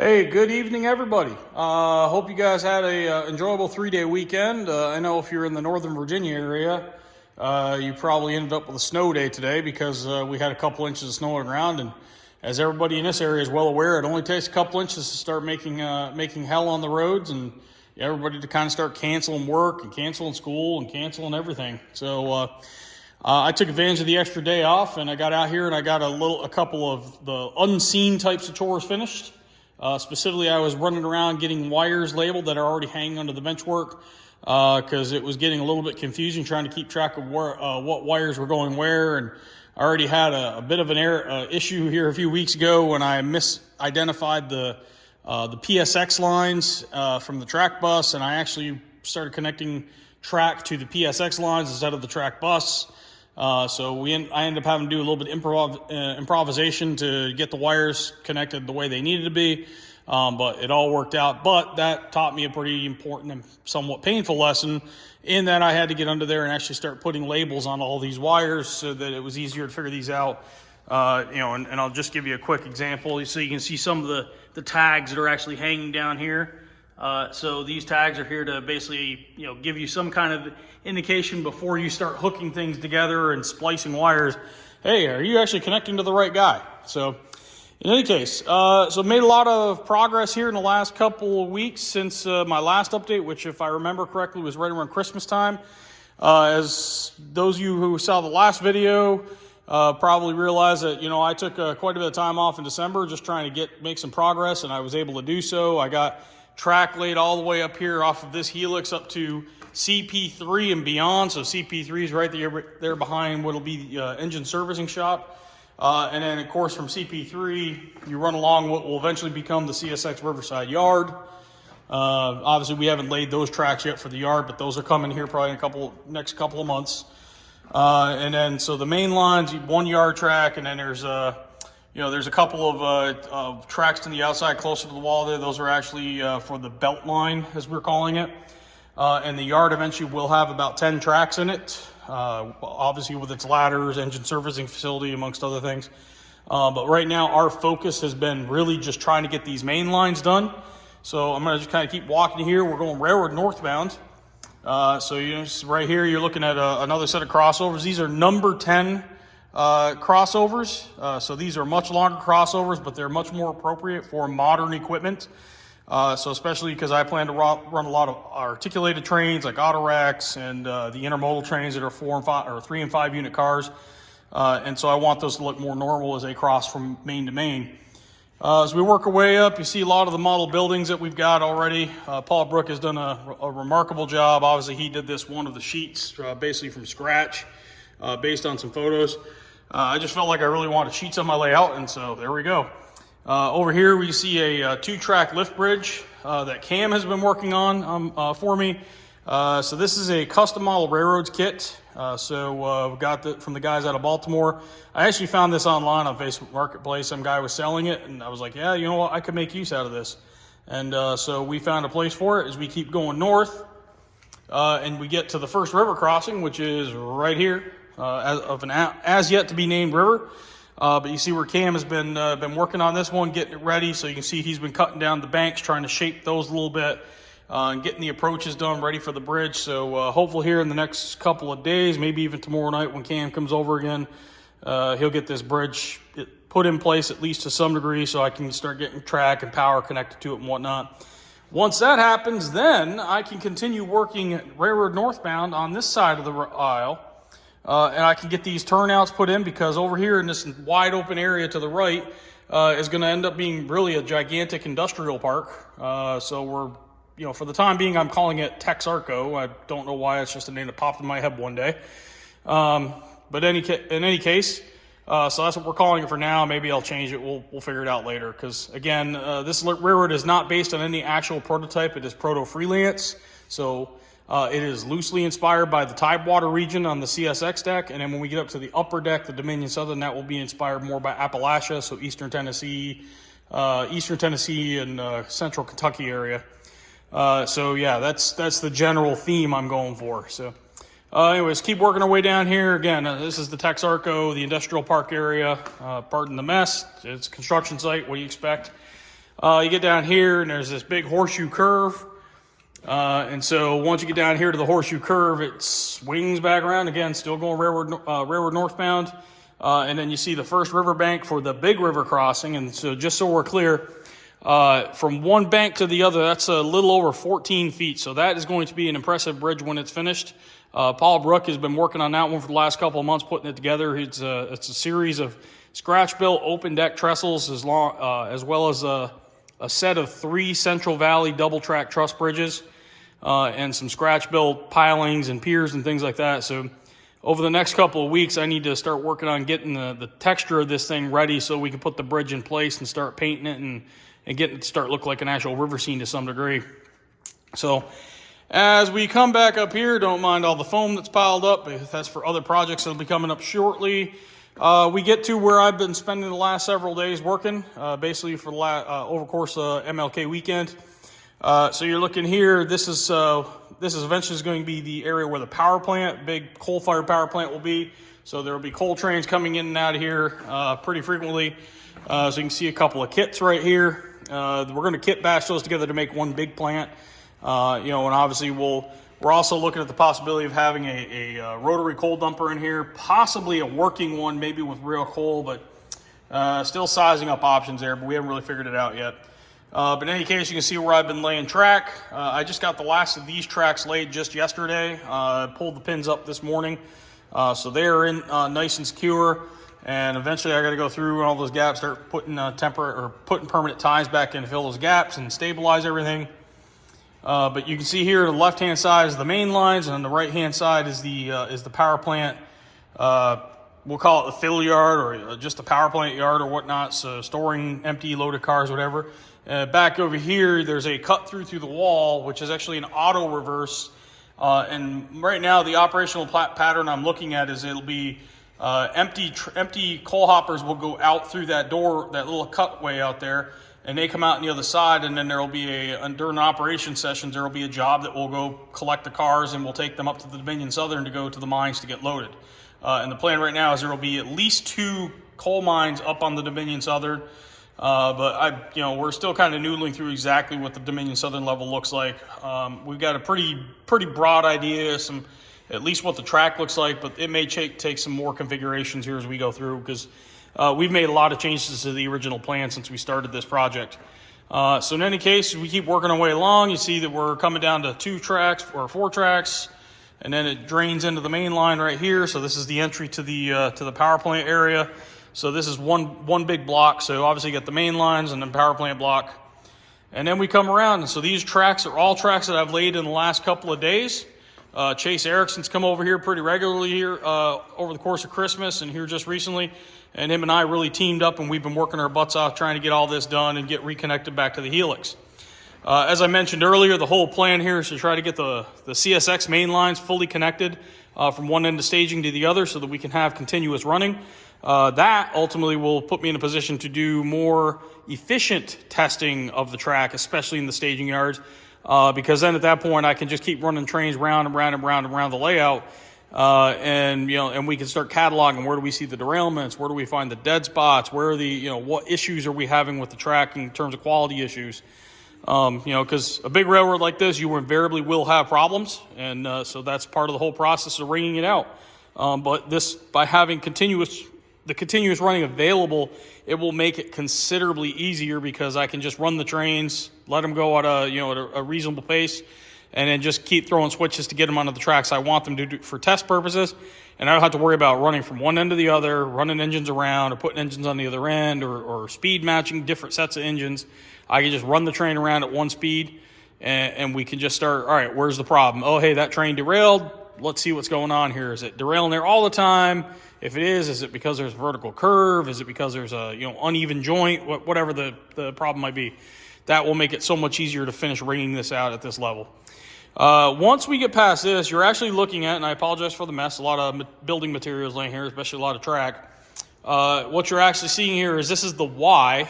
Hey, good evening, everybody. Hope you guys had a enjoyable 3-day weekend. I know if you're in the Northern Virginia area, you probably ended up with a snow day today because we had a couple inches of snow on the ground. And as everybody in this area is well aware, it only takes a couple inches to start making hell on the roads, and everybody to kind of start canceling work and canceling school and canceling everything. So I took advantage of the extra day off, and I got out here and I got a couple of the unseen types of chores finished. Specifically, I was running around getting wires labeled that are already hanging under the bench work because it was getting a little bit confusing trying to keep track of what wires were going where. And I already had a bit of an issue here a few weeks ago when I misidentified the PSX lines from the track bus, and I actually started connecting track to the PSX lines instead of the track bus. So I ended up having to do a little bit of improvisation to get the wires connected the way they needed to be, but it all worked out. But that taught me a pretty important and somewhat painful lesson in that I had to get under there and actually start putting labels on all these wires so that it was easier to figure these out. And I'll just give you a quick example so you can see some of the tags that are actually hanging down here. So these tags are here to basically, give you some kind of indication before you start hooking things together and splicing wires. Hey, are you actually connecting to the right guy? So in any case, so made a lot of progress here in the last couple of weeks since my last update, which if I remember correctly was right around Christmas time. As those of you who saw the last video probably realize that, I took quite a bit of time off in December just trying to make some progress, and I was able to do so. I got track laid all the way up here off of this helix up to CP3 and beyond. So CP3 is right there behind what'll be the engine servicing shop. And then, of course, from CP3, you run along what will eventually become the CSX Riverside Yard. Obviously, we haven't laid those tracks yet for the yard, but those are coming here probably in next couple of months. And then, so the main line's 1 yard track, and then there's there's a couple of tracks to the outside closer to the wall there. Those are actually for the belt line, as we're calling it. And the yard eventually will have about 10 tracks in it, obviously with its ladders, engine servicing facility, amongst other things. But right now, our focus has been really just trying to get these main lines done. So I'm going to just kind of keep walking here. We're going railroad northbound. So right here, you're looking at another set of crossovers. These are number 10 crossovers. So these are much longer crossovers, but they're much more appropriate for modern equipment. So especially because I plan to run a lot of articulated trains like Autorex and the intermodal trains that are 3 and 5 unit cars. And so I want those to look more normal as they cross from main to main. As we work our way up, you see a lot of the model buildings that we've got already. Paul Brook has done a remarkable job. Obviously, he did one of the sheets basically from scratch based on some photos. I just felt like I really wanted sheets on my layout, and so there we go. Over here, we see a 2-track lift bridge that Cam has been working on for me. So this is a custom model railroads kit. We got that from the guys out of Baltimore. I actually found this online on Facebook Marketplace. Some guy was selling it, and I was like, yeah, you know what? I could make use out of this. And so we found a place for it as we keep going north. And we get to the first river crossing, which is right here. As yet to be named river, but you see where Cam has been working on this one, getting it ready. So you can see he's been cutting down the banks, trying to shape those a little bit, and getting the approaches done, ready for the bridge. So hopefully here in the next couple of days, maybe even tomorrow night when Cam comes over again, he'll get this bridge put in place at least to some degree, so I can start getting track and power connected to it and whatnot. Once that happens, then I can continue working railroad northbound on this side of the aisle. And I can get these turnouts put in because over here in this wide open area to the right is going to end up being really a gigantic industrial park. So we're, for the time being, I'm calling it Texarco. I don't know why. It's just a name that popped in my head one day. But in any case, so that's what we're calling it for now. Maybe I'll change it. We'll figure it out later. Because again, this railroad is not based on any actual prototype. It is proto-freelance. So it is loosely inspired by the Tidewater region on the CSX deck, and then when we get up to the upper deck, the Dominion Southern, that will be inspired more by Appalachia, so Eastern Tennessee and Central Kentucky area. So yeah, that's the general theme I'm going for. So anyways, keep working our way down here. Again, this is the Texarco, the industrial park area. Pardon the mess. It's a construction site. What do you expect? You get down here and there's this big horseshoe curve. And so once you get down here to the horseshoe curve, it swings back around again, still going railroad northbound. And then you see the first riverbank for the big river crossing. And so just so we're clear, from one bank to the other, that's a little over 14 feet. So that is going to be an impressive bridge when it's finished. Paul Brook has been working on that one for the last couple of months, putting it together. It's a series of scratch-built open deck trestles as well as a set of 3 Central Valley double-track truss bridges and some scratch-built pilings and piers and things like that. So over the next couple of weeks, I need to start working on getting the texture of this thing ready so we can put the bridge in place and start painting it and getting it to start look like an actual river scene to some degree. So as we come back up here, don't mind all the foam that's piled up. That's for other projects that'll be coming up shortly. We get to where I've been spending the last several days working, basically for the over course of MLK weekend. So you're looking here. This is eventually going to be the area where the power plant, big coal-fired power plant, will be. So there will be coal trains coming in and out of here pretty frequently. So you can see a couple of kits right here. We're going to kit bash those together to make one big plant. And obviously we're also looking at the possibility of having a rotary coal dumper in here, possibly a working one, maybe with real coal, but still sizing up options there, but we haven't really figured it out yet. But in any case, you can see where I've been laying track. I just got the last of these tracks laid just yesterday. Pulled the pins up this morning. So they're in nice and secure. And eventually I got to go through all those gaps, start putting putting permanent ties back in to fill those gaps and stabilize everything. But you can see here the left-hand side is the main lines, and on the right-hand side is the power plant. We'll call it the fill yard or just the power plant yard or whatnot, so storing empty loaded cars, whatever. Back over here, there's a cut through the wall, which is actually an auto reverse. And right now, the operational pattern I'm looking at is it'll be empty coal hoppers will go out through that door, that little cutway out there, and they come out on the other side, and then there will be during the operation sessions, there will be a job that will go collect the cars and we'll take them up to the Dominion Southern to go to the mines to get loaded. And the plan right now is there will be at least 2 coal mines up on the Dominion Southern. But we're still kind of noodling through exactly what the Dominion Southern level looks like. We've got a pretty broad idea, at least what the track looks like, but it may take some more configurations here as we go through, because we've made a lot of changes to the original plan since we started this project. So in any case, we keep working our way along. You see that we're coming down to 2 tracks or 4 tracks, and then it drains into the main line right here. So this is the entry to the power plant area. So this is one big block. So obviously you got the main lines and then power plant block. And then we come around. And so these tracks are all tracks that I've laid in the last couple of days. Chase Erickson's come over here pretty regularly here over the course of Christmas and here just recently. And him and I really teamed up, and we've been working our butts off trying to get all this done and get reconnected back to the helix. As I mentioned earlier, the whole plan here is to try to get the CSX main lines fully connected from one end of staging to the other so that we can have continuous running. That ultimately will put me in a position to do more efficient testing of the track, especially in the staging yards, because then at that point I can just keep running trains round and round and round and round the layout, and we can start cataloging where do we see the derailments, where do we find the dead spots, where are the what issues are we having with the track in terms of quality issues. Because a big railroad like this, you invariably will have problems, and so that's part of the whole process of wringing it out. But by having the continuous running available, it will make it considerably easier because I can just run the trains, let them go at a reasonable pace, and then just keep throwing switches to get them onto the tracks I want them to do for test purposes. And I don't have to worry about running from one end to the other, running engines around or putting engines on the other end or speed matching different sets of engines. I can just run the train around at one speed and we can just start, all right, where's the problem? Oh, hey, that train derailed. Let's see what's going on here. Is it derailing there all the time? If it is it because there's a vertical curve? Is it because there's a uneven joint? Whatever the problem might be. That will make it so much easier to finish wringing this out at this level. Once we get past this, you're actually looking at, and I apologize for the mess, a lot of building materials laying here, especially a lot of track. What you're actually seeing here is this is the Y.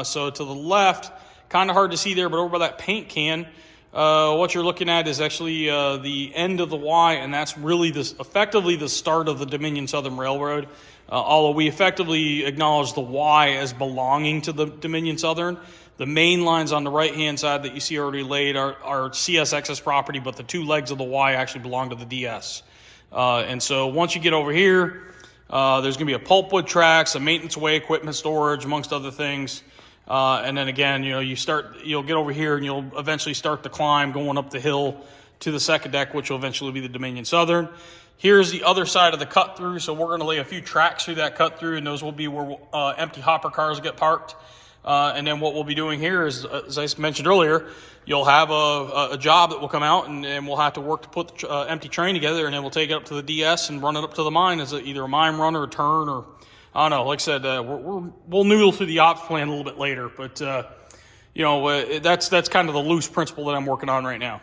So to the left, kind of hard to see there, but over by that paint can, what you're looking at is actually the end of the Y, and that's really effectively the start of the Dominion Southern Railroad. Although we effectively acknowledge the Y as belonging to the Dominion Southern, The main lines on the right-hand side that you see already laid are CSX's property, but the 2 legs of the Y actually belong to the DS. And so once you get over here, there's going to be a pulpwood track, some maintenance way, equipment storage, amongst other things. And then again, you'll get over here and you'll eventually start the climb going up the hill to the second deck, which will eventually be the Dominion Southern. Here's the other side of the cut through. So we're going to lay a few tracks through that cut through, and those will be where empty hopper cars get parked. And then what we'll be doing here is, as I mentioned earlier, you'll have a job that will come out, and we'll have to work to put the empty train together, and then we'll take it up to the DS and run it up to the mine as either a mine run or a turn, or I don't know. Like I said, we'll noodle through the ops plan a little bit later, but that's kind of the loose principle that I'm working on right now.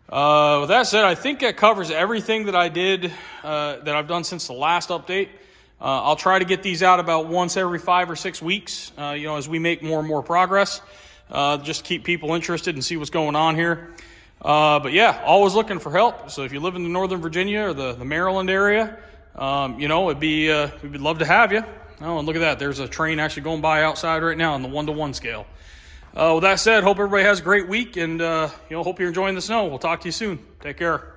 With that said, I think that covers everything that I did, that I've done since the last update. I'll try to get these out about once every 5 or 6 weeks, as we make more and more progress, just to keep people interested and see what's going on here. But yeah, always looking for help. So if you live in the Northern Virginia or the Maryland area, we'd love to have you. Oh, and look at that. There's a train actually going by outside right now on the 1-to-1 scale. With that said, hope everybody has a great week, and hope you're enjoying the snow. We'll talk to you soon. Take care.